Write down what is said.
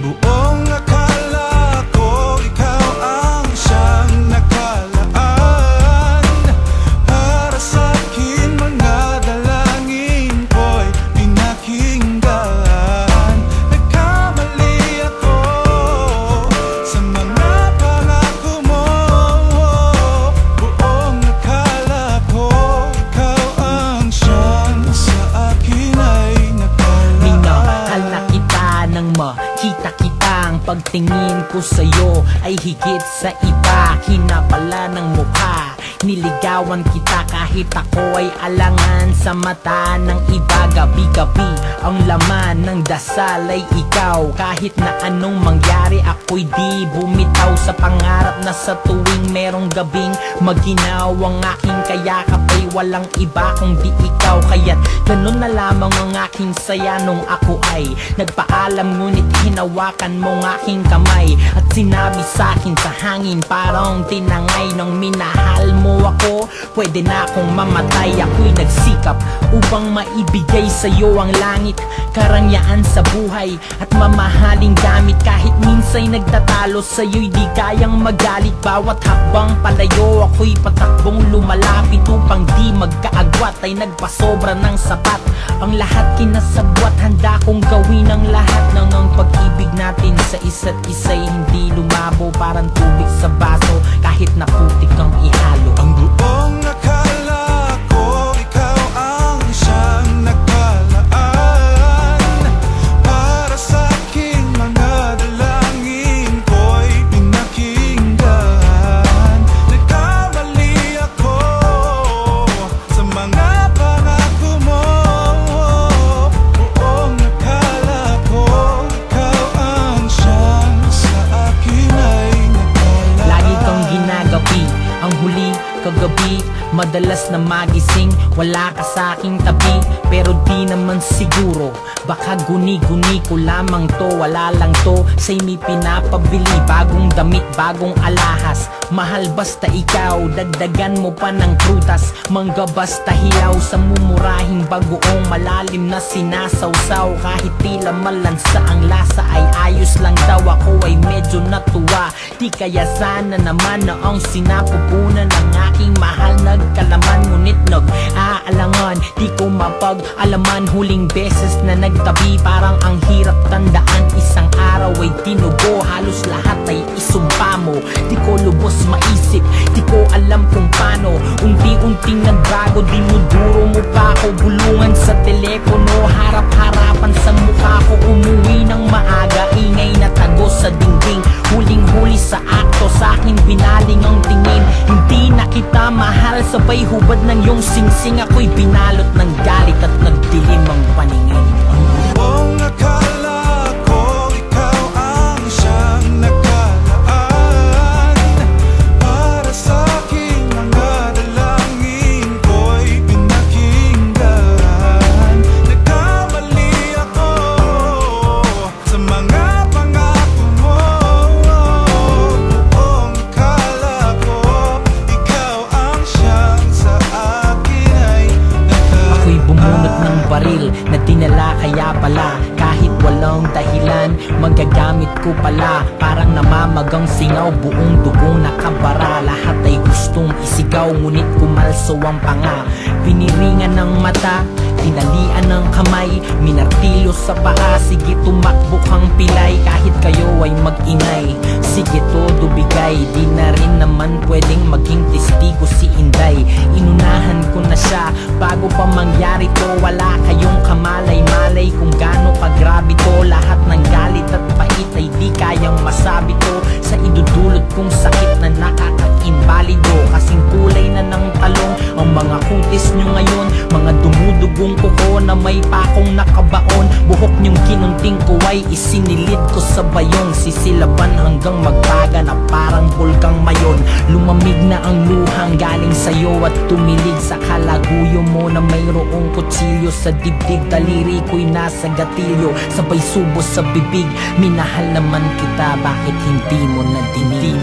buong akala ko ikaw ang siyang nakalaan. Para sa'kin mga dalangin ko'y pinakinggan. Nagkamali ako sa mga pangako mo. Buong akala ko ikaw ang siyang sa akin ay nakalaan. Minahal na kita nang makita kita. Ang pagtingin ko sa'yo ay higit sa iba. Kinapala ng mukha, niligawan kita kahit ako ay alangan sa mata ng iba. Gabi-gabi ang laman ng dasal ay ikaw. Kahit na anong mangyari ako'y di bumitaw sa pangarap na sa tuwing merong gabing maginaw ang aking kayakap ay walang iba kundi ikaw. Kaya't ganun na lamang ang aking saya nung ako ay nagpaalam, ngunit hinawakan mong aking kamay at sinabi sa'kin sa hangin parang tinangay. Nang minahal mo ako, pwede na akong mamatay. Ako'y nagsikap upang maibigay sa'yo ang langit, karangyaan sa buhay at mamahaling gamit. Kahit minsa'y nagtatalo sa'yo'y di kayang magalit. Bawat hakbang palayo ako'y patakbong lumalapit upang di magkaagwat ay nagpasobra ng sapat. Ang lahat kinasabwat, handa kong gawin ang lahat nang ang pag-ibig natin sa isa't isa'y hindi lumabo. Parang tubig sa baso kahit na putik ang ihalo. Ang buong akala ko ikaw ang siyang nakalaan. Para sa'kin mga dalangin ko'y pinakinggan. Nagkamali ako sa mga pangako mo. Buong akala ko ikaw ang siyang sa akin ay nakalaan. Lagi kang ginagabi, ang huli kagabi, madalas na magising, wala ka sa aking tabi. Pero di naman siguro, baka guni-guni ko lamang to. Wala lang to, sa'y may pinapabili, bagong damit, bagong alahas. Mahal basta ikaw, dagdagan mo pa ng prutas. Mangga basta hilaw sa mumurahing bagoong malalim na sinasawsaw. Kahit tila malansa ang lasa ay ayos lang daw. Ako ay medyo natuwa, di kaya sana naman na ang sinapupunan ng aking mahal nagkalaman. Ngunit nag-aalangan, di ko mapag-alaman. Huling beses na nagtabi, parang ang hirap tandaan. Isang araw ay tinubo, halos lahat ay isumpa mo. Di ko lubos maisip, di ko alam kung paano. Unti-unting nagbago, dinuduro mo pa ako. Bulungan sa telepono, harap-harapan sa mukha ko. Umuwi ng maaga, ingay na tago sa dingding. Huling-huli sa akto, sa'kin binaling ang tingin. Hindi na kita mahal, sabay hubad ng iyong singsing. Ako'y binalot ng galit at nagdilim ang paningin. Buong akala ko ikaw ang siyang nakalaan. Para sa'king mga dalangin ko'y pinakinggan. Nagkamali ako sa mga pangako mo. Buong akala ko ikaw ang siyang sa akin ay nakalaan. Ako'y bumunot ng baril na dinala kaya pala. Kahit walang dahilan, magagamit ko pala. Parang namamagang singaw, buong dugong nakabara. Lahat ay gustong isigaw, ngunit kumalso ang panga. Piniringan ng mata, tinalian ng kamay, minartilyo sa paa. Sige tumakbo kang pilay, kahit kayo ay mag-inay. Sige todo bigay, di na rin naman pwedeng maging testigo si Inday. Inunahan ko na siya bago pa mangyari to. Wala kayong kamalay-malay kung gaano kagrabe to. Lahat ng galit at pait ay di kayang masabi to. Sa idudulot kong sakit na nakaka-invalido. Kasing kulay na ng talong ang mga kutis nyo ngayon. Mga dumudugong kuko na may pakong nakabaon. Buhok nyong kinunting ko ay isinilid ko sa bayong. Sisilaban hanggang magpaga na parang bulkang mayon. Lumamig na ang luhang galing sa'yo at tumilig sa kalaguyo mo na mayroong kutsilyo sa dibdib. Daliri ko'y nasa gatilyo, sabay subo sa bibig. Minahal naman kita, bakit hindi mo na dinig?